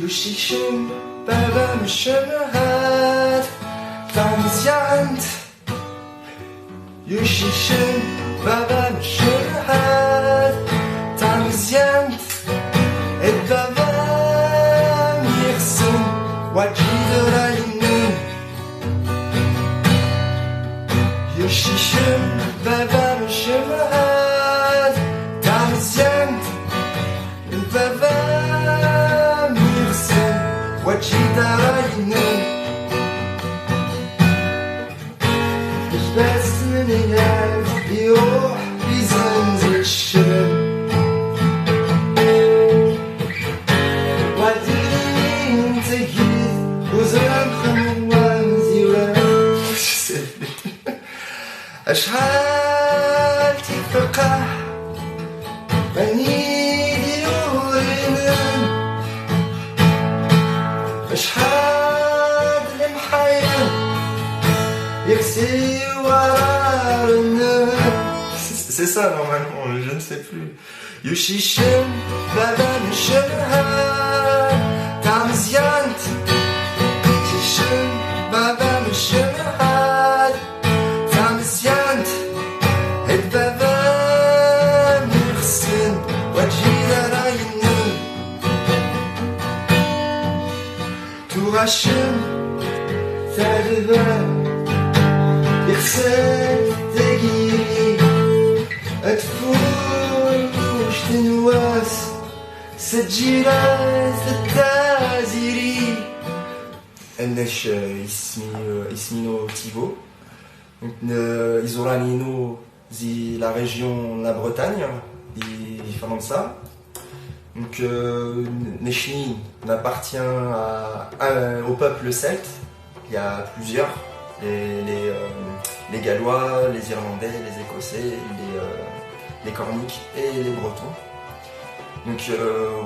Yushishim Baba Mishemahad Tamziant Yushishim Baba Mishemahad Tamziant Et Baba Mirsin Wajidorayinin Yushishim Baba Mishemahad Tamziant Et Baba Wajidayinen Ich weiß nicht, wie hoch die Sonne sich schön Wajidayinen sich وزرقهم وانزيوان أشحال تفقع بنيدي وينن أشحال المحيان يكسي ورارنا C'est ça normalement, je ne sais plus. Yushishim Baba Mishemahad Tamziant Yushishim Baba Mishemahad Tamziant Et Baba Mirsin Wajidayinen Turashim Tadeva Yerset Tegiri Atfush Tinwas Sajiras Taziri Ennesh Ismino Tivo Isoranino zi la région la Bretagne différent de ça. Donc Nechni appartient au peuple celte. Il y a plusieurs, les Gallois, les Irlandais, les Écossais, les Corniques et les Bretons. Donc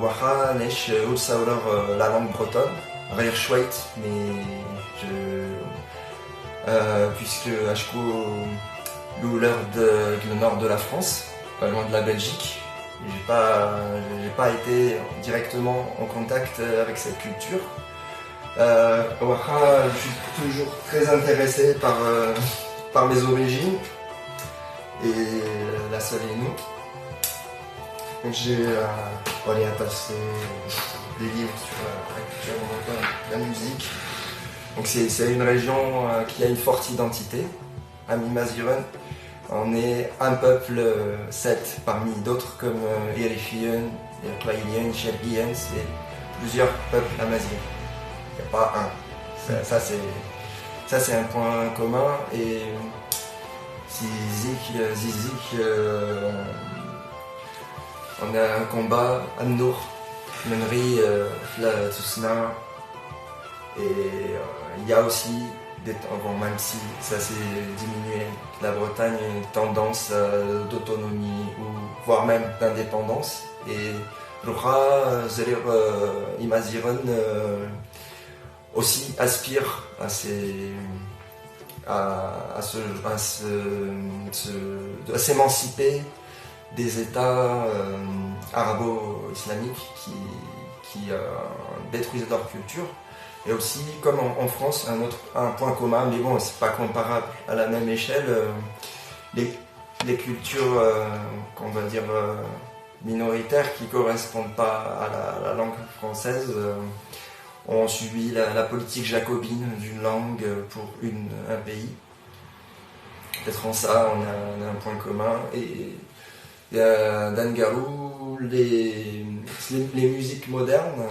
Waha Nech Ulsaulor la langue bretonne, Rire Schweit, mais puisque Ashko l'heure du nord de la France, pas loin de la Belgique. J'ai pas été directement en contact avec cette culture. Je suis toujours très intéressé par mes origines et la Soleno. Donc j'ai attaché des livres sur la culture bretonne, la musique. Donc c'est une région qui a une forte identité, Ami-Maziren. On est un peuple celte parmi d'autres comme Erifien, Erklailien, Chergien, c'est plusieurs peuples amaziens. Il n'y a pas un. Ça c'est un point commun et Zizik, on a un combat à Nour, Menri, Tusna et il y a aussi même si ça s'est diminué, la Bretagne a une tendance d'autonomie ou voire même d'indépendance et Rucha, Zerir, Imaziren aussi aspire à s'émanciper des États arabo-islamiques qui détruisent leur culture. Et aussi, comme en France, un point commun, mais bon, c'est pas comparable à la même échelle, les cultures, qu'on va dire, minoritaires qui correspondent pas à la langue française, ont subi la politique jacobine d'une langue pour un pays. Peut-être en ça, on a un point commun. Et dans Garou, les musiques modernes,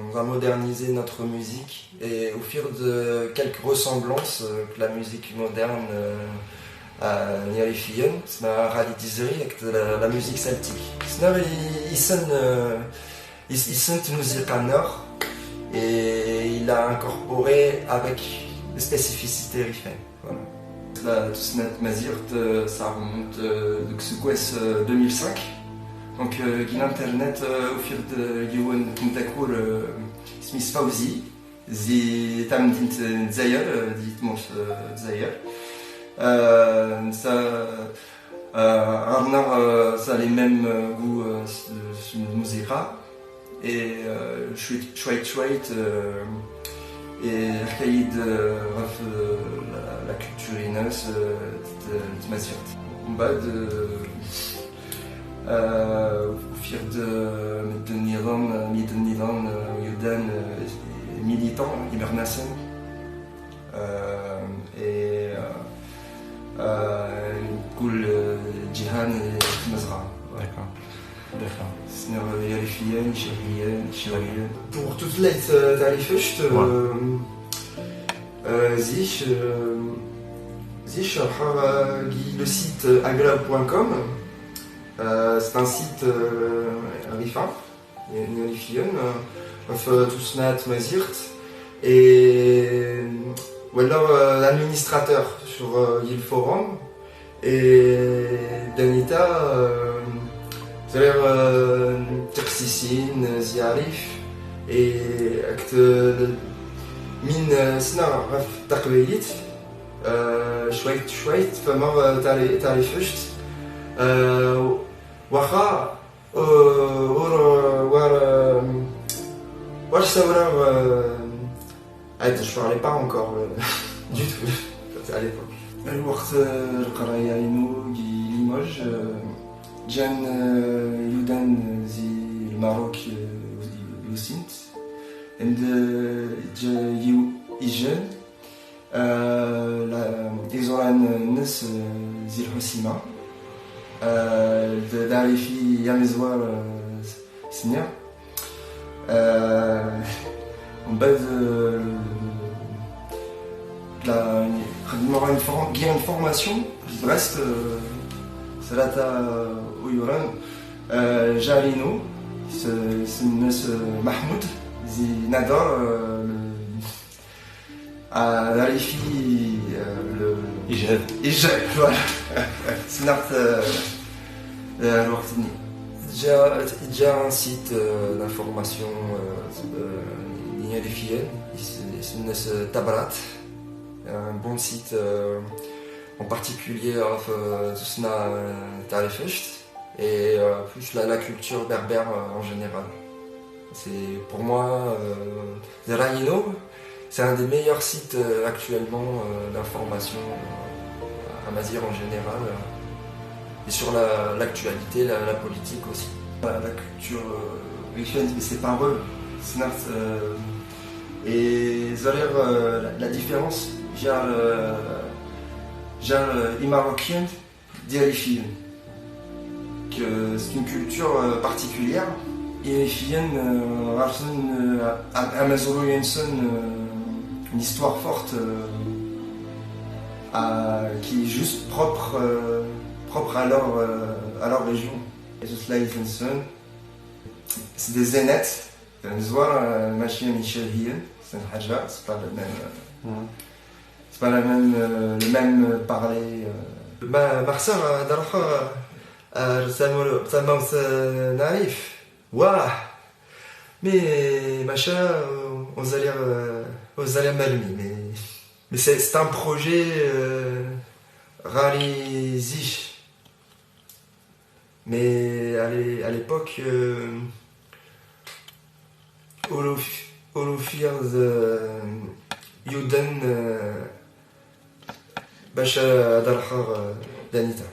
on va moderniser notre musique et au fur de quelques ressemblances que la musique moderne a Nierifien, c'est ma réalisé avec la musique celtique. Il sonne une musique à nord et il a incorporé avec des spécificités rifaines. Voilà. La Tusnat Mazirt, ça remonte de Xukwes 2005. Donc, l'internet au fil de Yohan Mtakour Smith Fauzi, Zi Tamdint Zayer, dit Mons Zayer. Ça a les mêmes goûts sur Mouzira. et شويت et حكاية غف la culture الناس تمازيغت ومن بعد وفير مد النظام يدان ميليتون إمرناسن كل جهان تمزرعة. D'accord. Pour toutes les tarifs, le site agla.com, c'est un site rifin, tous nat mazirt, et voilà l'administrateur sur le forum, et Danita. C'est-à-dire تقسيسين زياريف اكت من سنة في التقبيليت شويت فما تعرفشت واخا واش سورا je parlais pas encore du tout à l'époque. الوقت القراية ليموج جان يودان زي الماروك يوسنت عند جا يجان إزوران الناس زي الحسيمة داري في يامزوار سنيا ومن بعد خدمنا une formation qui reste ثلاثة ويوران جارينو الناس محمود زي نادر داري في إجهاد فوالا سنعت الوقت جا ان سيت d'information ليا دي فيان الناس تبرات un bon site en particulier et plus la culture berbère en général. C'est pour moi Zeraino, c'est un des meilleurs sites actuellement d'information à Mazir en général et sur l'actualité, la politique aussi. La culture c'est pas eux, et la différence les Marocains d'Erifiyen, que c'est une culture particulière. Erifiyen à Mazoro Jensen une histoire forte qui est juste propre à leur région. C'est des zénètes. C'est pas le même. C'est pas le même parler. Marcel, naïf. Waouh! Mais machin, aux allers malmis. Mais c'est un projet réalisé. Mais à l'époque, Olofir Yoden Basha Darhar Danita.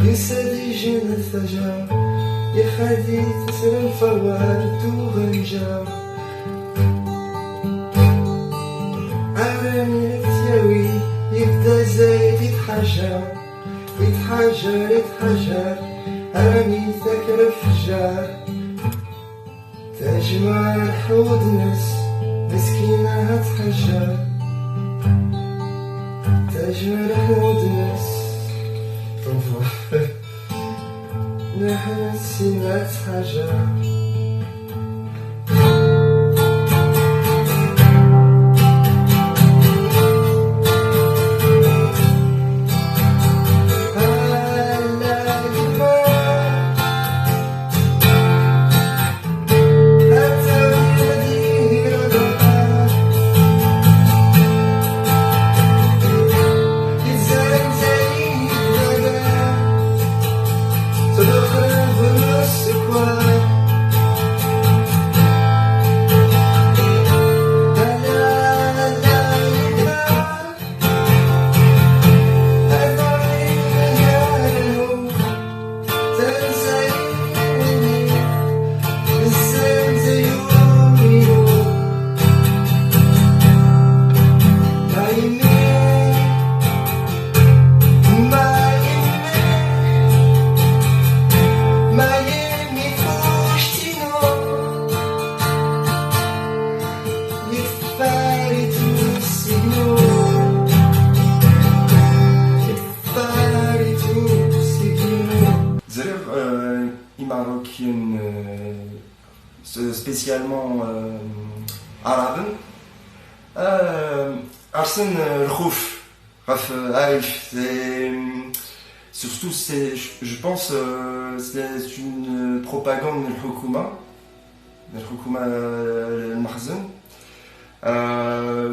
يسدي جن الثجر يا خدي تسر الفوار تغنجر عراني التياوي يبدا زايد يتحجر يتحجر يتحجر عراني ذاكر الفجار تجمع الحوض ناس مسكينة تحجر تجمع الحوض ناس نحن سنة حجر Marocaine spécialement arabe Arsène Rhouf Arif surtout c'est je pense c'est une propagande de l'Houkouma al-Mahzen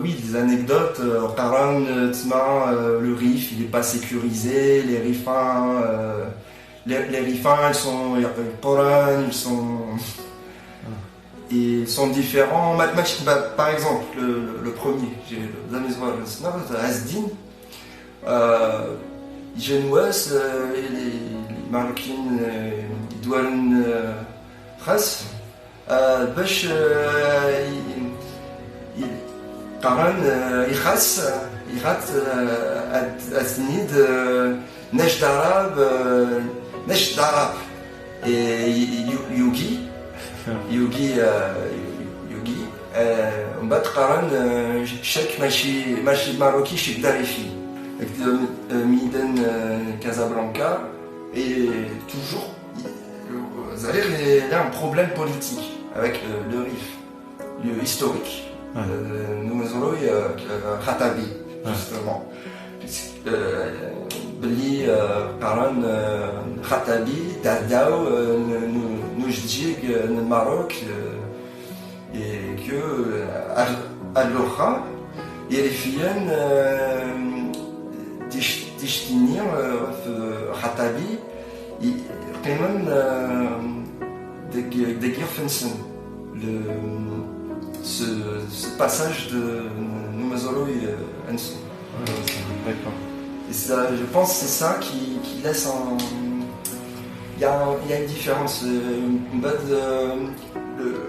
oui des anecdotes Qaran le Rif il est pas sécurisé les rifins ils sont différents. Par exemple, le premier, j'ai Zamizwar Asdin, Genouas, les Marocains, ils doivent Khas, Bash, Qaran, Ikhas, Irat, Asnid, Nesh d'Arabe, Nesh d'Arabe et Yogi, on bat Qaran, chaque machi marocain, chaque Darifi, avec Miden Casablanca, et toujours, il y a un problème politique avec le Rif, le historique, nous avons Khatabi, justement. Bli Qaran Khatabi Dadaou Noujdig au Maroc et que Al-Lokha et les filles d'Ishtinir Khatabi quand même des Girfensen ce passage de Numazolo et Anson. D'accord. Et ça, je pense que c'est ça qui laisse un... Il y a une différence. Le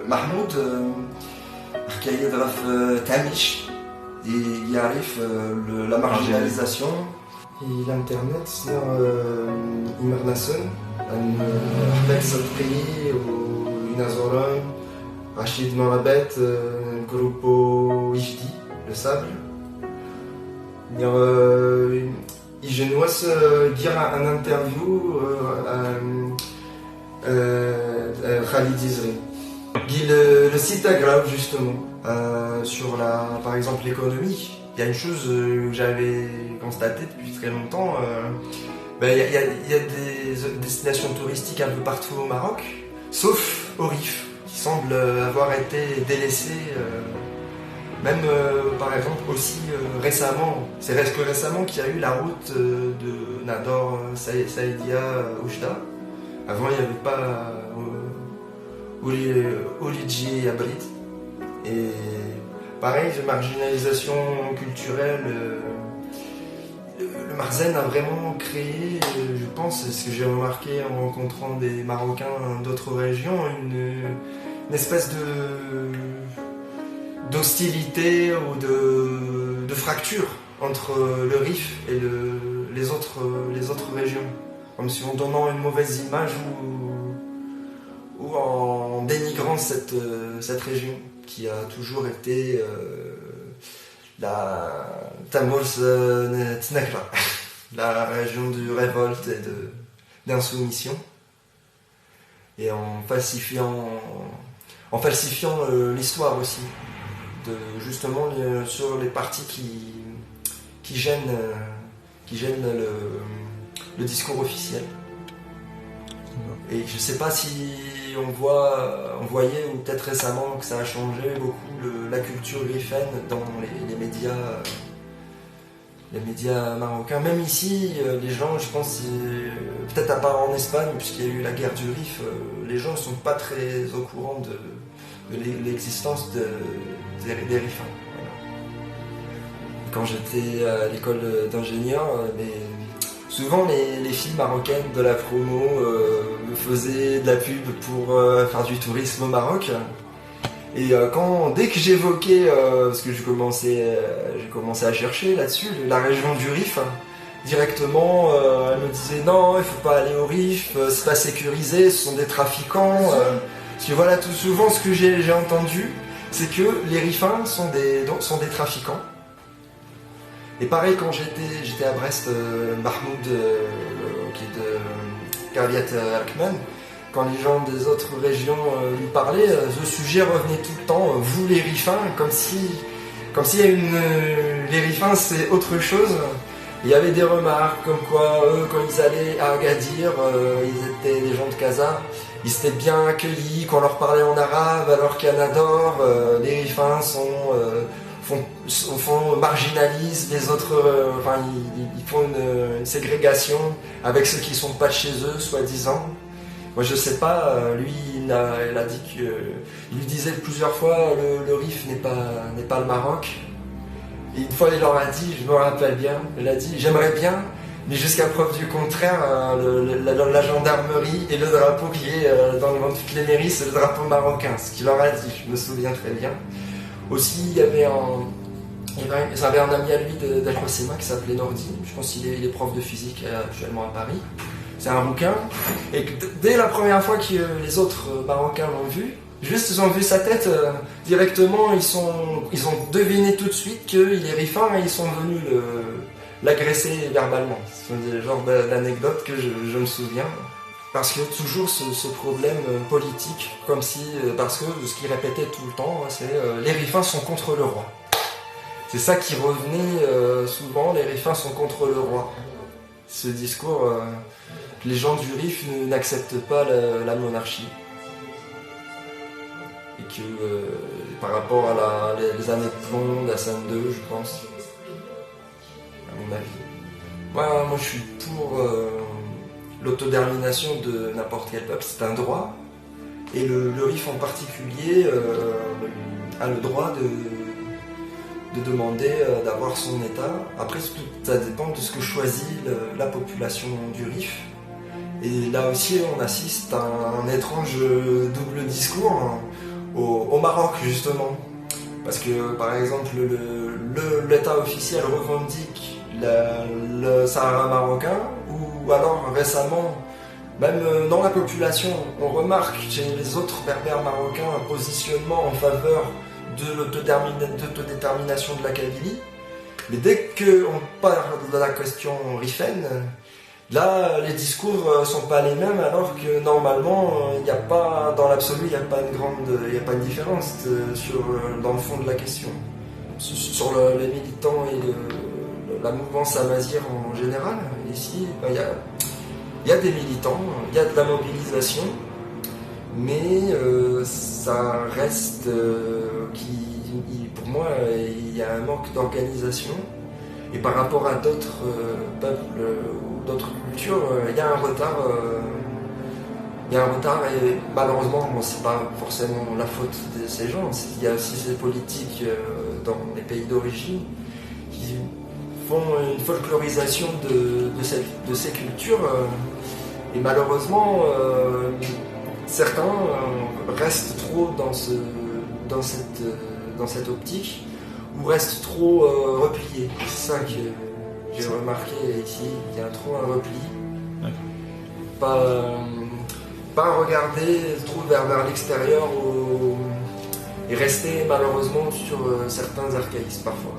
Mahmoud, Arkaïd Raf Tamish, il arrive la marginalisation. Et l'internet, c'est Imar Nasson, Ahmed Sadri, Inazoran, Rachid Marabet, Grupo Ijdi, le sable. Je dois dire un interview à Khalid Izri. Le site aggrave justement sur par exemple l'économie. Il y a une chose que j'avais constatée depuis très longtemps. Il y a des destinations touristiques un peu partout au Maroc, sauf au Rif, qui semble avoir été délaissé. Même par exemple aussi récemment, c'est presque récemment qu'il y a eu la route de Nador Saïdia Oujda. Avant il n'y avait pas Oulidji et Abrid. Et pareil, de marginalisation culturelle, le Marzen a vraiment créé, je pense, c'est ce que j'ai remarqué en rencontrant des Marocains d'autres régions, une espèce d'hostilité ou de fracture entre le Rif et les autres régions. Comme si en donnant une mauvaise image ou en dénigrant cette région qui a toujours été la Tamours Tnakra, la région de révolte et d'insoumission. Et en falsifiant l'histoire aussi, justement sur les parties qui gênent le discours officiel. Et je ne sais pas si on voyait, ou peut-être récemment, que ça a changé beaucoup la culture griffenne dans les médias marocains. Même ici, les gens, je pense, peut-être à part en Espagne, puisqu'il y a eu la guerre du Rif, les gens ne sont pas très au courant de l'existence des Rifains. Voilà. Quand j'étais à l'école d'ingénieur, souvent les filles marocaines de la promo me faisaient de la pub pour faire du tourisme au Maroc. Et dès que j'évoquais, parce que j'ai commencé à chercher là-dessus, la région du Rif, directement, elle me disait non, il faut pas aller au Rif, c'est pas sécurisé, ce sont des trafiquants. Parce que voilà, tout souvent ce que j'ai entendu, c'est que les Rifins sont des trafiquants. Et pareil, quand j'étais à Brest, Mahmoud, qui est de Kaviat Alkman, quand les gens des autres régions lui parlaient, ce sujet revenait tout le temps, vous les Rifins, comme si les Rifins c'est autre chose. Il y avait des remarques comme quoi eux, quand ils allaient à Agadir, ils étaient des gens de Casa, ils étaient bien accueillis, qu'on leur parlait en arabe, alors qu'à Nador, les Rifins marginalisent les autres, ils font une ségrégation avec ceux qui sont pas de chez eux, soi-disant. Moi je sais pas, lui il a dit que, il lui disait plusieurs fois le Rif n'est pas le Maroc. Et une fois il leur a dit, je me rappelle bien, il a dit j'aimerais bien, mais jusqu'à preuve du contraire, la gendarmerie et le drapeau qui est dans toutes les mairies, c'est le drapeau marocain, ce qu'il leur a dit, je me souviens très bien. Aussi il y avait un ami à lui d'Al-Khosema qui s'appelait Nordi, je pense qu'il est prof de physique actuellement à Paris. C'est un rouquin, et que dès la première fois que les autres Marocains l'ont vu, juste ils ont vu sa tête, directement ils ont deviné tout de suite qu'il est Rifin et ils sont venus l'agresser verbalement. C'est le genre d'anecdote que je me souviens. Parce que toujours ce problème politique, parce que ce qu'il répétait tout le temps, c'est les Rifins sont contre le roi. C'est ça qui revenait souvent, les Rifins sont contre le roi. Ce discours... les gens du Rif n'acceptent pas la monarchie. Et que par rapport à les années de plomb d'Hassan II, je pense, à mon avis. Moi je suis pour l'autodétermination de n'importe quel peuple, c'est un droit. Et le Rif en particulier a le droit de demander d'avoir son État. Après, ça dépend de ce que choisit la population du Rif. Et là aussi, on assiste à un étrange double discours au Maroc, justement. Parce que, par exemple, l'État officiel revendique le Sahara marocain, ou alors récemment, même dans la population, on remarque chez les autres berbères marocains un positionnement en faveur de l'autodétermination de la Kabylie. Mais dès qu'on parle de la question rifaine, là, les discours sont pas les mêmes, alors que normalement, il n'y a pas, dans l'absolu, il n'y a pas une différence dans le fond de la question. Sur les militants et la mouvance amazigh en général, ici, il y a des militants, il y a de la mobilisation, mais ça reste pour moi, il y a un manque d'organisation. Et par rapport à d'autres peuples ou d'autres cultures, il y a un retard. Et malheureusement, c'est pas forcément la faute de ces gens. Il y a aussi ces politiques dans les pays d'origine qui font une folklorisation de ces cultures. Et malheureusement, certains restent trop dans cette optique, ou restent trop repliés. C'est ça que j'ai remarqué ici, il y a trop un repli. Okay. Pas regarder trop vers l'extérieur et rester malheureusement sur certains archaïsmes parfois.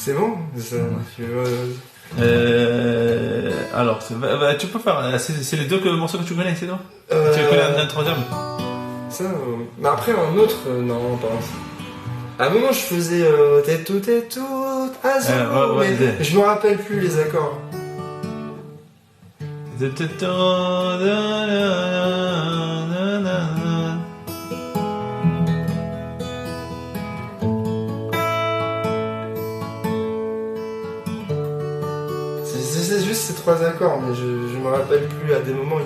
C'est bon ça, Alors, tu peux faire. C'est les deux morceaux que tu connais, c'est non Tu connais un troisième Ça, mais après un autre, non, pas ainsi. À un moment, je faisais t'es tout, azur, mais je me rappelle plus les accords. C'est juste ces trois accords, mais je me rappelle plus. À des moments, ils